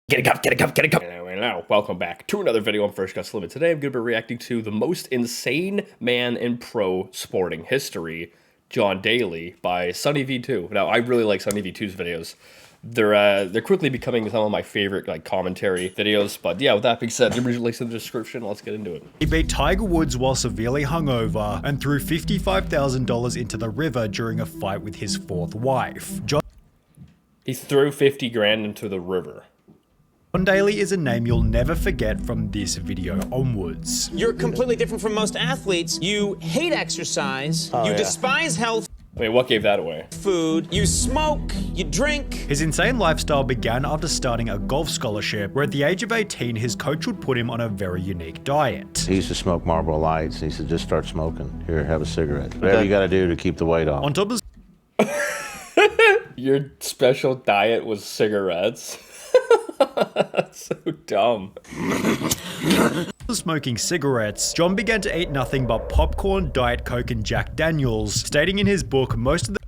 Get a cup, get a cup, get a cup. Anyway, now, welcome back to another video on First Cuts Limit. Today I'm going to be reacting to the most insane man in pro sporting history, John Daly, by Sunny V2. Now, I really like Sunny V2's videos. They're quickly becoming some of my favorite commentary videos. But yeah, with that being said, the links in the description. Let's get into it. He beat Tiger Woods while severely hungover and threw $55,000 into the river during a fight with his fourth wife. He threw 50 grand into the river. John Daly is a name you'll never forget from this video onwards. You're completely different from most athletes. You hate exercise. You despise health. I mean, what gave that away? Food. You smoke. You drink. His insane lifestyle began after starting a golf scholarship, where at the age of 18, his coach would put him on a very unique diet. He used to smoke Marlboro Lights. He said, just start smoking. Here, have a cigarette. Whatever you got to do to keep the weight off. On top of Your special diet was cigarettes? That's so dumb. Smoking cigarettes, John began to eat nothing but popcorn, Diet Coke, and Jack Daniels, stating in his book, most of the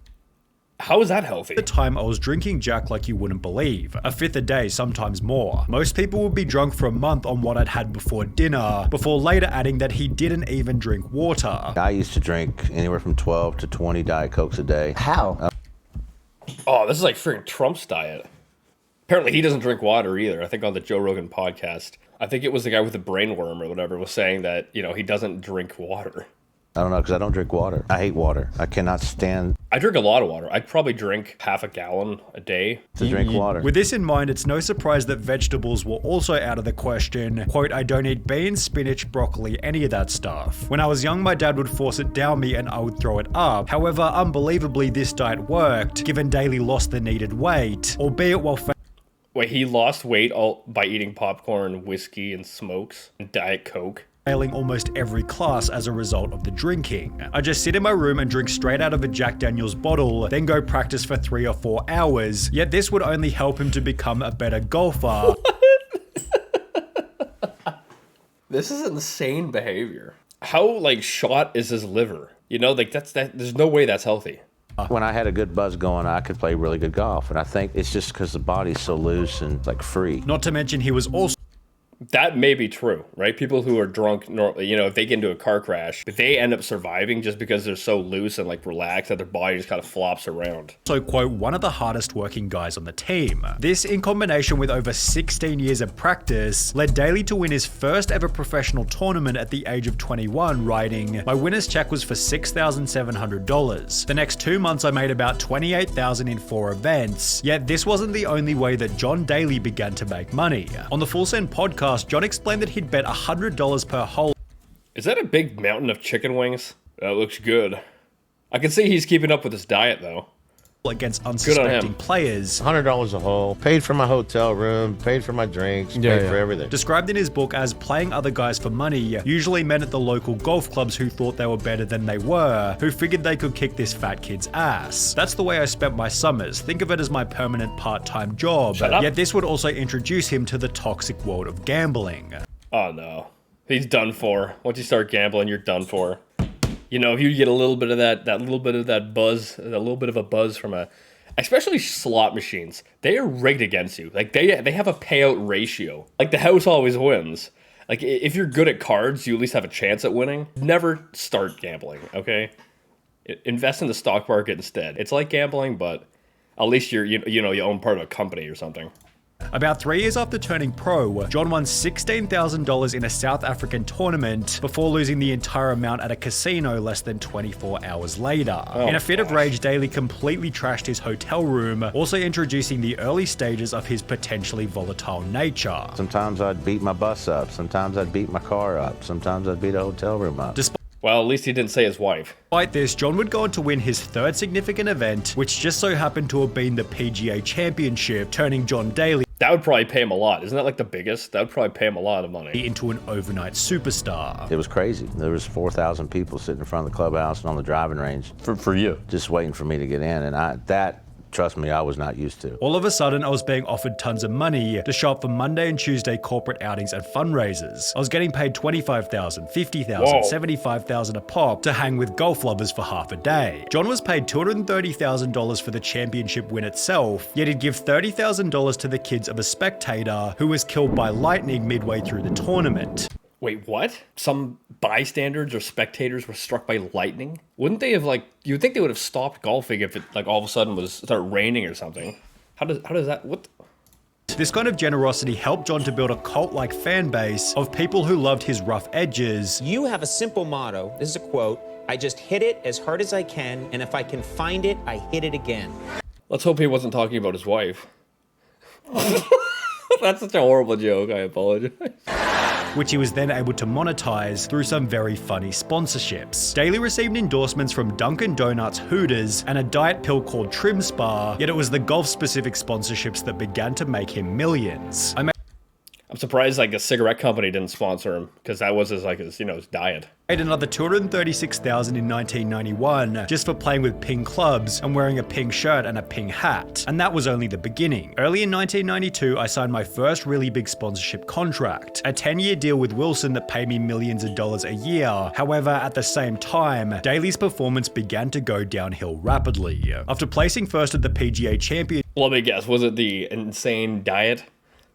How is that healthy? time I was drinking Jack like you wouldn't believe. A fifth a day, sometimes more. Most people would be drunk for a month on what I'd had before dinner, before later adding that he didn't even drink water. I used to drink anywhere from 12 to 20 Diet Cokes a day. How? Oh, this is like freaking Trump's diet. Apparently he doesn't drink water either. I think on the Joe Rogan podcast, I think it was the guy with the brain worm or whatever was saying that, he doesn't drink water. I don't know, because I don't drink water. I hate water. I cannot stand I drink a lot of water. I'd probably drink half a gallon a day. to drink water. With this in mind, it's no surprise that vegetables were also out of the question. Quote, I don't eat beans, spinach, broccoli, any of that stuff. When I was young, my dad would force it down me and I would throw it up. However, unbelievably, this diet worked, given Daly lost the needed weight, albeit while Wait, he lost weight all by eating popcorn, whiskey, and smokes, and Diet Coke. failing almost every class as a result of the drinking. I just sit in my room and drink straight out of a Jack Daniels bottle, then go practice for 3 or 4 hours, yet this would only help him to become a better golfer. This is insane behavior. How, shot is his liver? There's no way that's healthy. When I had a good buzz going, I could play really good golf. And I think it's just because the body's so loose and free. Not to mention he was also That may be true, right? People who are drunk, if they get into a car crash, but they end up surviving just because they're so loose and relaxed that their body just kind of flops around. quote, one of the hardest working guys on the team. This, in combination with over 16 years of practice, led Daly to win his first ever professional tournament at the age of 21, writing, my winner's check was for $6,700. The next 2 months I made about $28,000 in 4 events, yet this wasn't the only way that John Daly began to make money. On the Full Send podcast, John explained that he'd bet $100 per hole. Is that a big mountain of chicken wings? That looks good. I can see he's keeping up with his diet, though. Against unsuspecting players. $100 a hole. Paid for my hotel room, paid for my drinks, paid for everything. Described in his book as playing other guys for money, usually men at the local golf clubs who thought they were better than they were, who figured they could kick this fat kid's ass. That's the way I spent my summers. Think of it as my permanent part-time job. Shut up. Yet this would also introduce him to the toxic world of gambling. Oh no. He's done for. Once you start gambling, you're done for. If you get a little bit of that little bit of that buzz, a little bit of a buzz from especially slot machines, they are rigged against you. They have a payout ratio. The house always wins. If you're good at cards, you at least have a chance at winning. Never start gambling, okay? Invest in the stock market instead. It's like gambling, but at least you own part of a company or something. About 3 years after turning pro, John won $16,000 in a South African tournament before losing the entire amount at a casino less than 24 hours later. In a fit of rage, Daly completely trashed his hotel room, also introducing the early stages of his potentially volatile nature. Sometimes I'd beat my bus up. Sometimes I'd beat my car up. Sometimes I'd beat a hotel room up. Well, at least he didn't say his wife. Despite this, John would go on to win his 3rd significant event, which just so happened to have been the PGA Championship, turning John Daly That would probably pay him a lot. Isn't that the biggest? That would probably pay him a lot of money. into an overnight superstar. It was crazy. There was 4,000 people sitting in front of the clubhouse and on the driving range For you. just waiting for me to get in. And that trust me, I was not used to. All of a sudden, I was being offered tons of money to show up for Monday and Tuesday corporate outings and fundraisers. I was getting paid $25,000, $50,000, $75,000 a pop to hang with golf lovers for half a day. John was paid $230,000 for the championship win itself, yet he'd give $30,000 to the kids of a spectator who was killed by lightning midway through the tournament. Wait, what? Some bystanders or spectators were struck by lightning? Wouldn't they have, like, you'd think they would have stopped golfing if it, like, all of a sudden started raining or something. How does that, what? This kind of generosity helped John to build a cult-like fan base of people who loved his rough edges. You have a simple motto. This is a quote. I just hit it as hard as I can, and if I can find it, I hit it again. Let's hope he wasn't talking about his wife. That's such a horrible joke, I apologize. Which he was then able to monetize through some very funny sponsorships. Daly received endorsements from Dunkin' Donuts, Hooters, and a diet pill called Trim Spa, yet it was the golf-specific sponsorships that began to make him millions. I'm surprised like a cigarette company didn't sponsor him, because that was his diet. Made another $236,000 in 1991 just for playing with ping clubs and wearing a ping shirt and a ping hat. And that was only the beginning. Early in 1992, I signed my first really big sponsorship contract, a 10-year deal with Wilson that paid me millions of dollars a year. However, at the same time, Daly's performance began to go downhill rapidly. After placing first at the PGA Championship, Let me guess, was it the insane diet,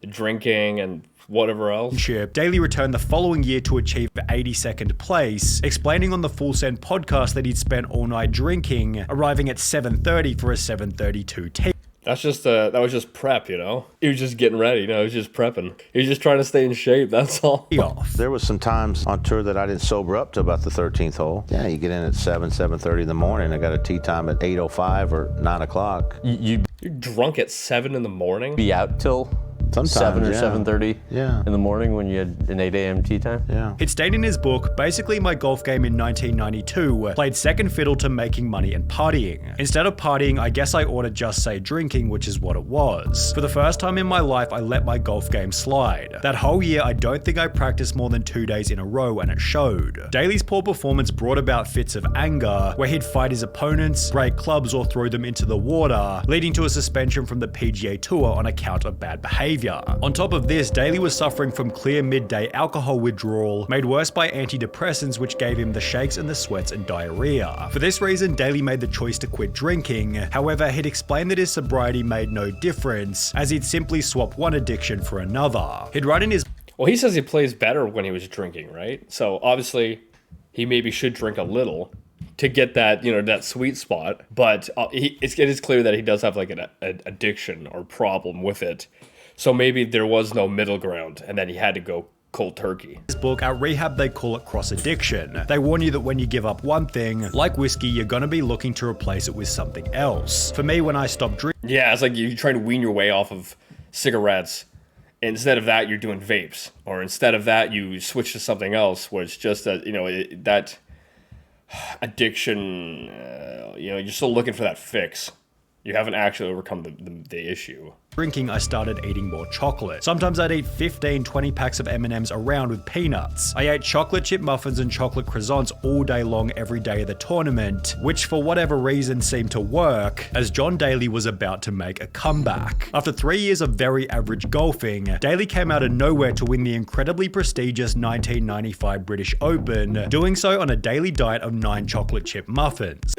the drinking, and whatever else? Daly returned the following year to achieve 82nd place, explaining on the Full Send podcast that he'd spent all night drinking, arriving at 7:30 for a 7:32 tee. That was just prep, you know? He was just getting ready, he was just prepping. He was just trying to stay in shape, that's all. There was some times on tour that I didn't sober up till about the 13th hole. Yeah, you get in at 7:30 in the morning. I got a tee time at 8:05 or 9 o'clock. You're drunk at 7 in the morning? Be out till Sometimes, 7 or yeah. 7:30 Yeah. in the morning when you had an 8 a.m. tea time? Yeah. He'd stated in his book, basically my golf game in 1992 played second fiddle to making money and partying. Instead of partying, I guess I ought to just say drinking, which is what it was. For the first time in my life, I let my golf game slide. That whole year, I don't think I practiced more than 2 days in a row, and it showed. Daly's poor performance brought about fits of anger, where he'd fight his opponents, break clubs, or throw them into the water, leading to a suspension from the PGA Tour on account of bad behavior. On top of this, Daly was suffering from clear midday alcohol withdrawal, made worse by antidepressants which gave him the shakes and the sweats and diarrhea. For this reason, Daly made the choice to quit drinking. However, he'd explained that his sobriety made no difference, as he'd simply swap one addiction for another. He'd write in his Well, he says he plays better when he was drinking, right? So obviously, he maybe should drink a little to get that, that sweet spot. But it is clear that he does have like an addiction or problem with it. So maybe there was no middle ground, and then he had to go cold turkey. This book, at rehab they call it cross addiction. They warn you that when you give up one thing, like whiskey, you're gonna be looking to replace it with something else. For me, when I stopped drinking, Yeah, it's like you're trying to wean your way off of cigarettes. Instead of that, you're doing vapes. Or instead of that, you switch to something else, where it's just that, that addiction, you're still looking for that fix. You haven't actually overcome the issue. I started eating more chocolate. Sometimes I'd eat 15, 20 packs of M&Ms around with peanuts. I ate chocolate chip muffins and chocolate croissants all day long every day of the tournament, which for whatever reason seemed to work, as John Daly was about to make a comeback. After 3 years of very average golfing, Daly came out of nowhere to win the incredibly prestigious 1995 British Open, doing so on a daily diet of 9 chocolate chip muffins.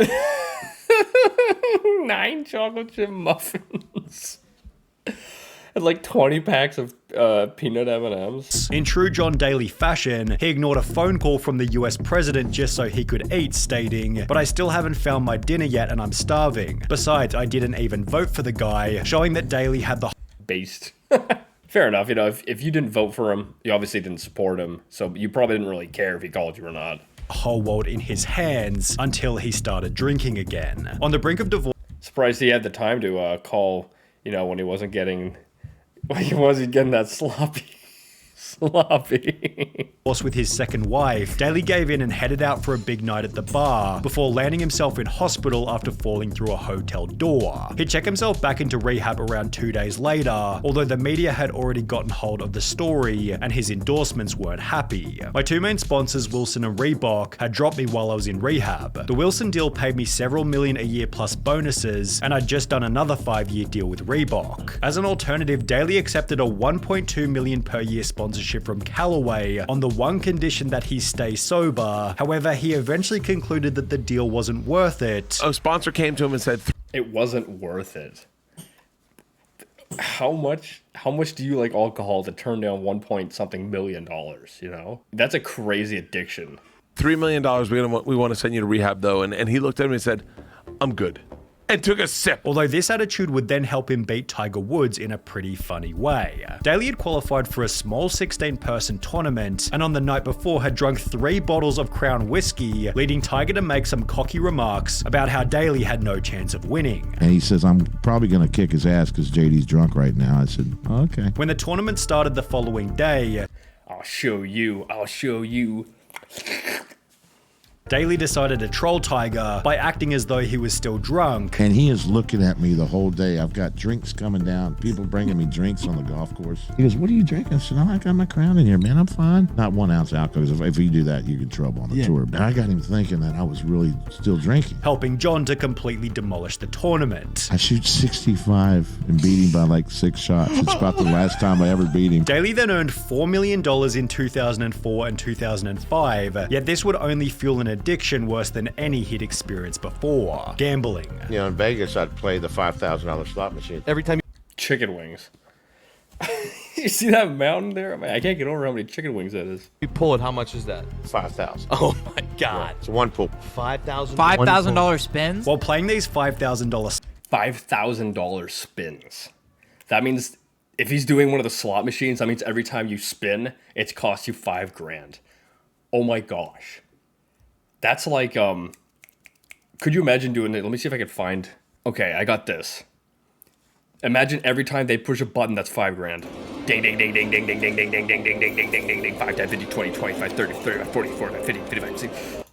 9 chocolate chip muffins. And like 20 packs of peanut M&Ms. In true John Daly fashion, he ignored a phone call from the US president just so he could eat, stating, "But I still haven't found my dinner yet and I'm starving. Besides, I didn't even vote for the guy," showing that Daly had the Based. Fair enough, if you didn't vote for him, you obviously didn't support him, so you probably didn't really care if he called you or not. whole world in his hands until he started drinking again. On the brink of divorce, Surprised he had the time to call, when he wasn't getting that sloppy Sloppy. With his second wife, Daly gave in and headed out for a big night at the bar before landing himself in hospital after falling through a hotel door. He checked himself back into rehab around 2 days later, although the media had already gotten hold of the story and his endorsements weren't happy. My two main sponsors, Wilson and Reebok, had dropped me while I was in rehab. The Wilson deal paid me several million a year plus bonuses, and I'd just done another 5-year deal with Reebok. As an alternative, Daly accepted a $1.2 million per year sponsorship from Callaway on the one condition that he stay sober. However, he eventually concluded that the deal wasn't worth it. A sponsor came to him and said, It wasn't worth it. How much do you like alcohol to turn down $1 million, you know? That's a crazy addiction. $3 million, we want to send you to rehab, though. And he looked at me and said, I'm good. And took a sip. Although this attitude would then help him beat Tiger Woods in a pretty funny way. Daly had qualified for a small 16-person tournament, and on the night before had drunk 3 bottles of Crown whiskey, leading Tiger to make some cocky remarks about how Daly had no chance of winning. And he says, I'm probably going to kick his ass because JD's drunk right now. I said, oh, okay. When the tournament started the following day, I'll show you. Daly decided to troll Tiger by acting as though he was still drunk. And he is looking at me the whole day. I've got drinks coming down, people bringing me drinks on the golf course. He goes, what are you drinking? I said, oh, I got my Crown in here, man. I'm fine. Not 1 ounce alcohol, because if you do that, you get in trouble on the tour. But I got him thinking that I was really still drinking. Helping John to completely demolish the tournament. I shoot 65 and beat him by like 6 shots. It's about the last time I ever beat him. Daly then earned $4 million in 2004 and 2005, yet this would only fuel an addiction worse than any he'd experienced before. Gambling. You know, in Vegas, I'd play the $5,000 slot machine. Every time Chicken wings. You see that mountain there? I can't get over how many chicken wings that is. you pull it, how much is that? 5,000. Oh my God. It's one pool. $5,000. $5,000 spins? While playing these $5,000 $5,000 spins. That means if he's doing one of the slot machines, that means every time you spin, it's cost you $5,000. Oh my gosh. That's like, could you imagine doing it? Let me see if I can find. Okay, I got this. Imagine every time they push a button, that's $5,000. Ding, ding, ding, ding, ding, ding, ding, ding, ding, ding, ding, ding, ding, ding, ding, ding, 5, 10, 50, 20, 25, 30, 35, 40, 45, 50, 55, 60.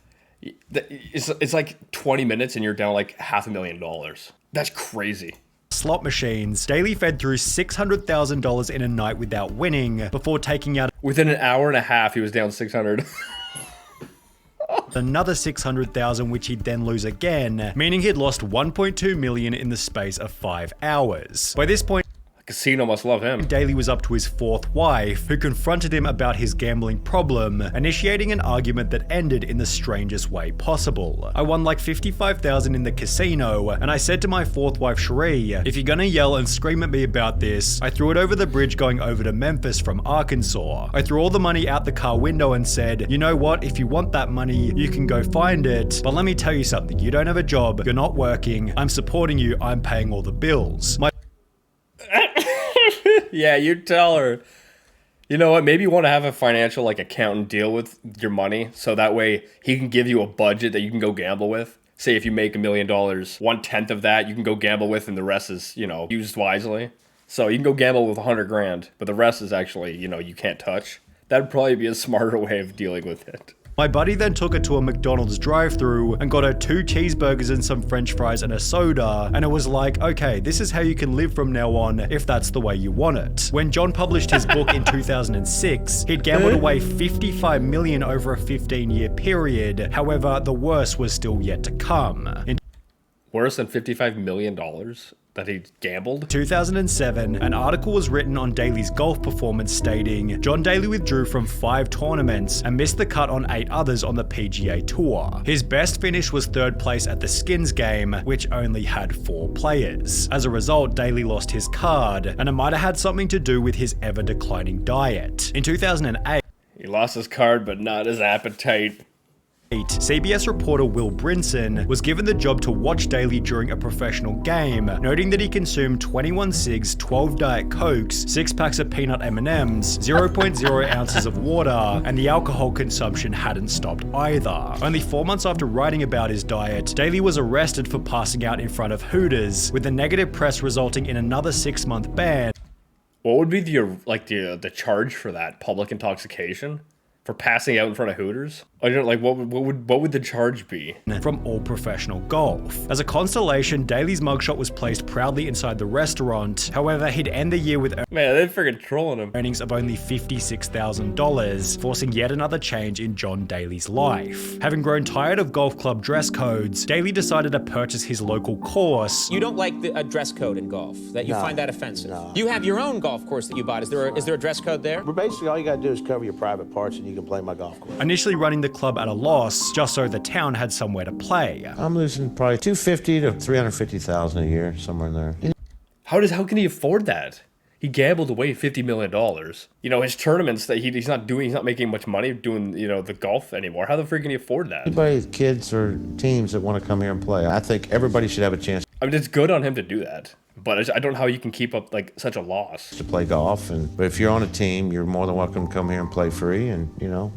It's like 20 minutes and you're down like $500,000. That's crazy. Slot machines, Daly fed through $600,000 in a night without winning before taking out Within an hour and a half, he was down 600. another $600,000, which he'd then lose again, meaning he'd lost $1.2 million in the space of 5 hours. By this point, Casino must love him. Daly was up to his 4th wife, who confronted him about his gambling problem, initiating an argument that ended in the strangest way possible. I won like $55,000 in the casino, and I said to my 4th wife, Cherie, if you're gonna yell and scream at me about this, I threw it over the bridge going over to Memphis from Arkansas. I threw all the money out the car window and said, you know what, if you want that money, you can go find it, but let me tell you something, you don't have a job, you're not working, I'm supporting you, I'm paying all the bills. Yeah, you tell her. You know what? Maybe you want to have a financial like accountant deal with your money, so that way he can give you a budget that you can go gamble with. Say if you make $1 million, 1/10 of that you can go gamble with, and the rest is, you know, used wisely. So you can go gamble with $100,000, but the rest is actually, you know, you can't touch. That'd probably be a smarter way of dealing with it. My buddy then took her to a McDonald's drive-thru and got her 2 cheeseburgers and some french fries and a soda, and it was like, okay, this is how you can live from now on if that's the way you want it. When John published his book in 2006, he'd gambled away $55 million over a 15-year period. However, the worst was still yet to come. In Worse than $55 million that he gambled? 2007, an article was written on Daly's golf performance stating, John Daly withdrew from 5 tournaments and missed the cut on 8 others on the PGA Tour. His best finish was 3rd place at the Skins game, which only had 4 players. As a result, Daly lost his card, and it might have had something to do with his ever-declining diet. In 2008, He lost his card, but not his appetite. CBS reporter Will Brinson was given the job to watch Daly during a professional game, noting that he consumed 21 cigs, 12 Diet Cokes, 6 packs of peanut M&Ms, 0.0 ounces of water, and the alcohol consumption hadn't stopped either. Only 4 months after writing about his diet, Daly was arrested for passing out in front of Hooters, with the negative press resulting in another 6-month ban. What would be the charge for that? Public intoxication? For passing out in front of Hooters? I don't like what would the charge be? From all professional golf. As a consolation, Daly's mugshot was placed proudly inside the restaurant. However, he'd end the year with Man, they're freaking trolling him. earnings of only $56,000, forcing yet another change in John Daly's life. Having grown tired of golf club dress codes, Daly decided to purchase his local course. You don't like a dress code in golf, that you No, find that offensive. no. You have your own golf course that you bought. Is there a dress code there? But basically, all you gotta do is cover your private parts, and you can play my golf course. Initially running the club at a loss, just so the town had somewhere to play. I'm losing probably $250,000 to $350,000 a year, somewhere in there. How can he afford that? He gambled away $50 million. You know, his tournaments that he's not making much money doing, the golf anymore. How the freak can he afford that? Anybody, kids or teams that want to come here and play, I think everybody should have a chance I mean, it's good on him to do that, but I don't know how you can keep up like such a loss. to play golf. But if you're on a team, you're more than welcome to come here and play free and,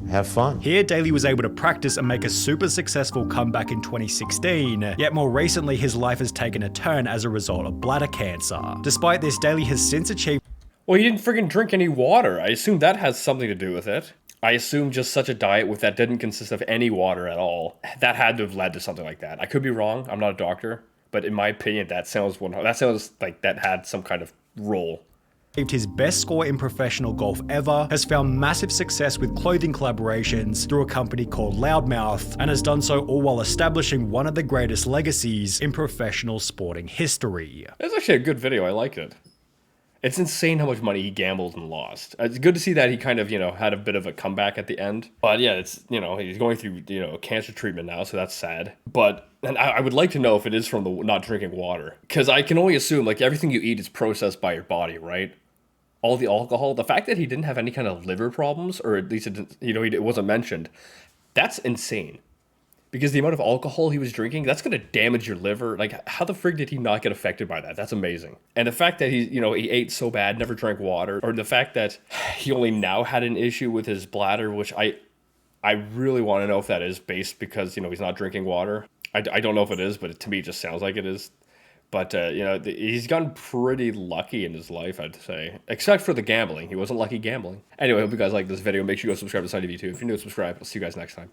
have fun. Here, Daly was able to practice and make a super successful comeback in 2016, yet more recently his life has taken a turn as a result of bladder cancer. Despite this, Daly has since achieved Well, he didn't freaking drink any water. I assume that has something to do with it. I assume just such a diet that didn't consist of any water at all, that had to have led to something like that. I could be wrong. I'm not a doctor. But in my opinion, that sounds like that had some kind of role. his best score in professional golf ever, has found massive success with clothing collaborations through a company called Loudmouth, and has done so all while establishing one of the greatest legacies in professional sporting history. It's actually a good video. I like it. It's insane how much money he gambled and lost. It's good to see that he kind of, had a bit of a comeback at the end. But yeah, it's, he's going through, cancer treatment now, so that's sad. But and I would like to know if it is from the not drinking water. Because I can only assume, like, everything you eat is processed by your body, right? All the alcohol, the fact that he didn't have any kind of liver problems, or at least, it wasn't mentioned, that's insane. Because the amount of alcohol he was drinking, that's going to damage your liver. Like, how the frig did he not get affected by that? That's amazing. And the fact that he ate so bad, never drank water, or the fact that he only now had an issue with his bladder, which I really want to know if that is based because, he's not drinking water. I don't know if it is, but to me, it just sounds like it is. But, he's gotten pretty lucky in his life, I'd say. Except for the gambling. He wasn't lucky gambling. Anyway, I hope you guys like this video. Make sure you go subscribe to Sunny TV too. If you're new, subscribe. I'll see you guys next time.